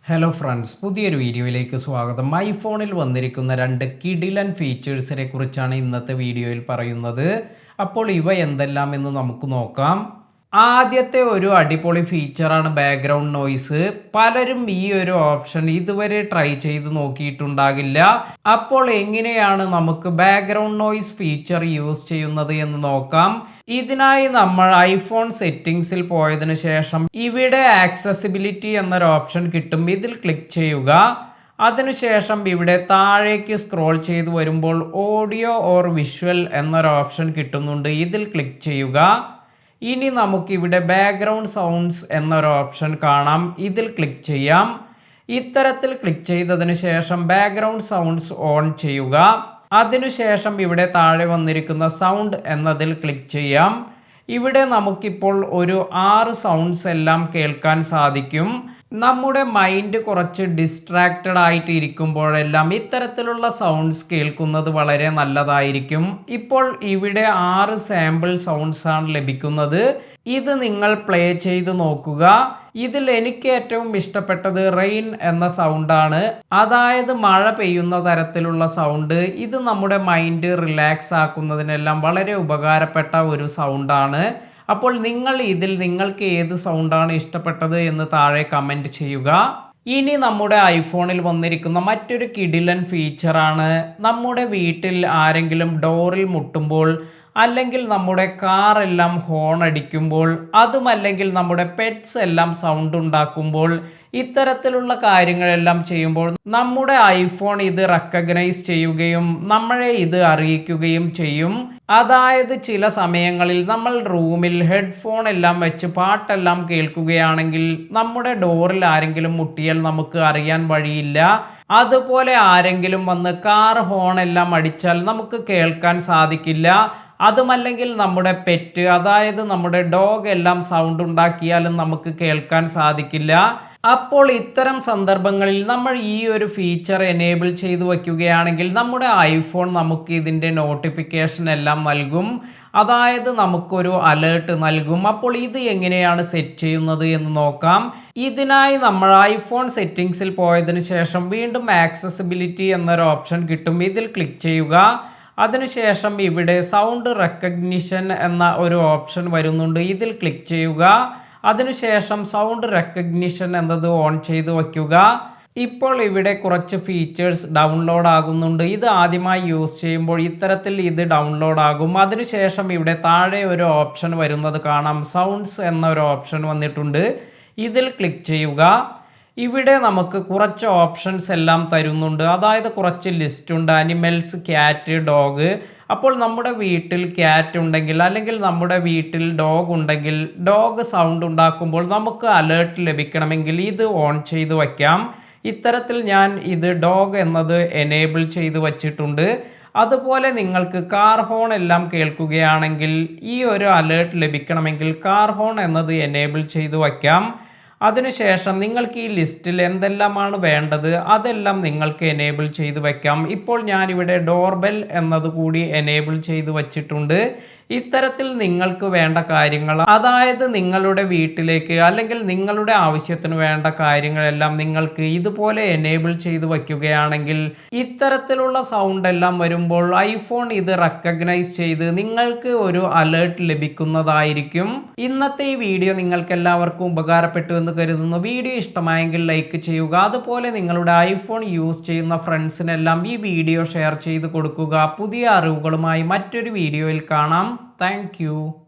Hello friends, പുതിയൊരു വീഡിയോയിലേക്ക് സ്വാഗതം. ഐഫോണിൽ വന്നിരിക്കുന്ന രണ്ട് കിടിലൻ ഫീച്ചേഴ്സിനെ കുറിച്ചാണ് ഇന്നത്തെ വീഡിയോയിൽ പറയുന്നത്. അപ്പോൾ ഇവ എന്തെല്ലാം എന്ന് നമുക്ക് നോക്കാം. ആദ്യത്തെ ഒരു അടിപൊളി ഫീച്ചറാണ് ബാക്ക്ഗ്രൗണ്ട് നോയ്സ്. പലരും ഈ ഒരു ഓപ്ഷൻ ഇതുവരെ ട്രൈ ചെയ്ത് നോക്കിയിട്ടുണ്ടാകില്ല. അപ്പോൾ എങ്ങനെയാണ് നമുക്ക് ബാക്ക്ഗ്രൗണ്ട് നോയ്സ് ഫീച്ചർ യൂസ് ചെയ്യുന്നത് എന്ന് നോക്കാം. ഇതിനായി നമ്മൾ ഐഫോൺ സെറ്റിംഗ്സിൽ പോയതിനു ശേഷം ഇവിടെ ആക്സസിബിലിറ്റി എന്നൊരു ഓപ്ഷൻ കിട്ടും. ഇതിൽ ക്ലിക്ക് ചെയ്യുക. അതിനുശേഷം ഇവിടെ താഴേക്ക് സ്ക്രോൾ ചെയ്ത് വരുമ്പോൾ ഓഡിയോ ഓർ വിഷ്വൽ എന്നൊരു ഓപ്ഷൻ കിട്ടുന്നുണ്ട്. ഇതിൽ ക്ലിക്ക് ചെയ്യുക. ഇനി നമുക്കിവിടെ ബാക്ക്ഗ്രൗണ്ട് സൗണ്ട്സ് എന്നൊരു ഓപ്ഷൻ കാണാം. ഇതിൽ ക്ലിക്ക് ചെയ്യാം. ഇത്തരത്തിൽ ക്ലിക്ക് ചെയ്തതിന് ശേഷം ബാക്ക്ഗ്രൗണ്ട് സൗണ്ട്സ് ഓൺ ചെയ്യുക. അതിനുശേഷം ഇവിടെ താഴെ വന്നിരിക്കുന്ന സൗണ്ട് എന്നതിൽ ക്ലിക്ക് ചെയ്യാം. ഇവിടെ നമുക്കിപ്പോൾ ഒരു 6 സൗണ്ട്സ് എല്ലാം കേൾക്കാൻ സാധിക്കും. നമ്മുടെ മൈൻഡ് കുറച്ച് ഡിസ്ട്രാക്റ്റഡ് ആയിട്ട് ഇരിക്കുമ്പോഴെല്ലാം ഇത്തരത്തിലുള്ള സൗണ്ട്സ് കേൾക്കുന്നത് വളരെ നല്ലതായിരിക്കും. ഇപ്പോൾ ഇവിടെ 6 സാമ്പിൾ സൗണ്ട്സ് ആണ് ലഭിക്കുന്നത്. ഇത് നിങ്ങൾ പ്ലേ ചെയ്ത് നോക്കുക. ഇതിൽ എനിക്ക് ഏറ്റവും ഇഷ്ടപ്പെട്ടത് റെയിൻ എന്ന സൗണ്ടാണ്. അതായത് മഴ പെയ്യുന്ന തരത്തിലുള്ള സൗണ്ട്. ഇത് നമ്മുടെ മൈൻഡ് റിലാക്സ് ആക്കുന്നതിനെല്ലാം വളരെ ഉപകാരപ്പെട്ട ഒരു സൗണ്ടാണ്. അപ്പോൾ നിങ്ങൾക്ക് ഏത് സൗണ്ടാണ് ഇഷ്ടപ്പെട്ടത് എന്ന് താഴെ കമൻറ്റ് ചെയ്യുക. ഇനി നമ്മുടെ ഐഫോണിൽ വന്നിരിക്കുന്ന മറ്റൊരു കിടിലൻ ഫീച്ചറാണ് നമ്മുടെ വീട്ടിൽ ആരെങ്കിലും ഡോറിൽ മുട്ടുമ്പോൾ, അല്ലെങ്കിൽ നമ്മുടെ കാർ എല്ലാം ഹോൺ അടിക്കുമ്പോൾ, അതുമല്ലെങ്കിൽ നമ്മുടെ പെറ്റ്സ് എല്ലാം സൗണ്ട് ഉണ്ടാക്കുമ്പോൾ, ഇത്തരത്തിലുള്ള കാര്യങ്ങളെല്ലാം ചെയ്യുമ്പോൾ നമ്മുടെ ഐഫോൺ ഇത് റെക്കഗ്നൈസ് ചെയ്യുകയും നമ്മളെ ഇത് അറിയിക്കുകയും ചെയ്യും. അതായത് ചില സമയങ്ങളിൽ നമ്മൾ റൂമിൽ ഹെഡ്ഫോൺ എല്ലാം വെച്ച് പാട്ടെല്ലാം കേൾക്കുകയാണെങ്കിൽ നമ്മുടെ ഡോറിൽ ആരെങ്കിലും മുട്ടിയാൽ നമുക്ക് അറിയാൻ വഴിയില്ല. അതുപോലെ ആരെങ്കിലും വന്ന് കാർ ഹോൺ എല്ലാം അടിച്ചാൽ നമുക്ക് കേൾക്കാൻ സാധിക്കില്ല. അതുമല്ലെങ്കിൽ നമ്മുടെ പെറ്റ്, അതായത് നമ്മുടെ ഡോഗ് എല്ലാം സൗണ്ട് ഉണ്ടാക്കിയാലും നമുക്ക് കേൾക്കാൻ സാധിക്കില്ല. അപ്പോൾ ഇത്തരം സന്ദർഭങ്ങളിൽ നമ്മൾ ഈ ഒരു ഫീച്ചർ എനേബിൾ ചെയ്തു വയ്ക്കുകയാണെങ്കിൽ നമ്മുടെ ഐഫോൺ നമുക്ക് ഇതിൻ്റെ നോട്ടിഫിക്കേഷൻ എല്ലാം നൽകും. അതായത് നമുക്കൊരു അലേർട്ട് നൽകും. അപ്പോൾ ഇത് എങ്ങനെയാണ് സെറ്റ് ചെയ്യുന്നത് എന്ന് നോക്കാം. ഇതിനായി നമ്മൾ ഐഫോൺ സെറ്റിംഗ്സിൽ പോയതിനു ശേഷം വീണ്ടും ആക്സസിബിലിറ്റി എന്നൊരു ഓപ്ഷൻ കിട്ടും. ഇതിൽ ക്ലിക്ക് ചെയ്യുക. അതിനുശേഷം ഇവിടെ സൗണ്ട് റെക്കഗ്നിഷൻ എന്ന ഒരു ഓപ്ഷൻ വരുന്നുണ്ട്. ഇതിൽ ക്ലിക്ക് ചെയ്യുക. അതിനുശേഷം സൗണ്ട് റെക്കഗ്നിഷൻ എന്നത് ഓൺ ചെയ്ത് വയ്ക്കുക. ഇപ്പോൾ ഇവിടെ കുറച്ച് ഫീച്ചേഴ്സ് ഡൗൺലോഡ് ആകുന്നുണ്ട്. ഇത് ആദ്യമായി യൂസ് ചെയ്യുമ്പോൾ ഇത്തരത്തിൽ ഇത് ഡൗൺലോഡ് ആകും. അതിനുശേഷം ഇവിടെ താഴെ ഒരു ഓപ്ഷൻ വരുന്നത് കാണാം. സൗണ്ട്സ് എന്നൊരു ഓപ്ഷൻ വന്നിട്ടുണ്ട്. ഇതിൽ ക്ലിക്ക് ചെയ്യുക. ഇവിടെ നമുക്ക് കുറച്ച് ഓപ്ഷൻസ് എല്ലാം തരുന്നുണ്ട്. അതായത് കുറച്ച് ലിസ്റ്റ് ഉണ്ട്. Animals, cat, dog. അപ്പോൾ നമ്മുടെ വീട്ടിൽ ക്യാറ്റ് ഉണ്ടെങ്കിൽ, അല്ലെങ്കിൽ നമ്മുടെ വീട്ടിൽ ഡോഗ് ഉണ്ടെങ്കിൽ, ഡോഗ് സൗണ്ട് ഉണ്ടാക്കുമ്പോൾ നമുക്ക് അലേർട്ട് ലഭിക്കണമെങ്കിൽ ഇത് ഓൺ ചെയ്ത് വയ്ക്കാം. ഇത്തരത്തിൽ ഞാൻ ഇത് ഡോഗ് എന്നത് എനേബിൾ ചെയ്ത് വച്ചിട്ടുണ്ട്. അതുപോലെ നിങ്ങൾക്ക് കാർ ഹോൺ എല്ലാം കേൾക്കുകയാണെങ്കിൽ ഈ ഒരു അലേർട്ട് ലഭിക്കണമെങ്കിൽ കാർ ഹോൺ എന്നത് എനേബിൾ ചെയ്ത് വയ്ക്കാം. അതിനുശേഷം നിങ്ങൾക്ക് ഈ ലിസ്റ്റിൽ എന്തെല്ലാമാണ് വേണ്ടത് അതെല്ലാം നിങ്ങൾക്ക് എനേബിൾ ചെയ്ത് വെക്കാം. ഇപ്പോൾ ഞാനിവിടെ ഡോർബെൽ എന്നതുകൂടി എനേബിൾ ചെയ്ത് വച്ചിട്ടുണ്ട്. ഇത്തരത്തിൽ നിങ്ങൾക്ക് വേണ്ട കാര്യങ്ങൾ, അതായത് നിങ്ങളുടെ വീട്ടിലേക്ക് അല്ലെങ്കിൽ നിങ്ങളുടെ ആവശ്യത്തിന് വേണ്ട കാര്യങ്ങളെല്ലാം നിങ്ങൾക്ക് ഇതുപോലെ എനേബിൾ ചെയ്ത് വയ്ക്കുകയാണെങ്കിൽ ഇത്തരത്തിലുള്ള സൗണ്ട് എല്ലാം വരുമ്പോൾ ഐഫോൺ ഇത് റെക്കഗ്നൈസ് ചെയ്ത് നിങ്ങൾക്ക് ഒരു അലേർട്ട് ലഭിക്കുന്നതായിരിക്കും. ഇന്നത്തെ ഈ വീഡിയോ നിങ്ങൾക്ക് എല്ലാവർക്കും ഉപകാരപ്പെട്ടു എന്ന് കരുതുന്നു. വീഡിയോ ഇഷ്ടമായെങ്കിൽ ലൈക്ക് ചെയ്യുക. അതുപോലെ നിങ്ങളുടെ ഐഫോൺ യൂസ് ചെയ്യുന്ന ഫ്രണ്ട്സിനെല്ലാം ഈ വീഡിയോ ഷെയർ ചെയ്ത് കൊടുക്കുക. പുതിയ അറിവുകളുമായി മറ്റൊരു വീഡിയോയിൽ കാണാം. Thank you.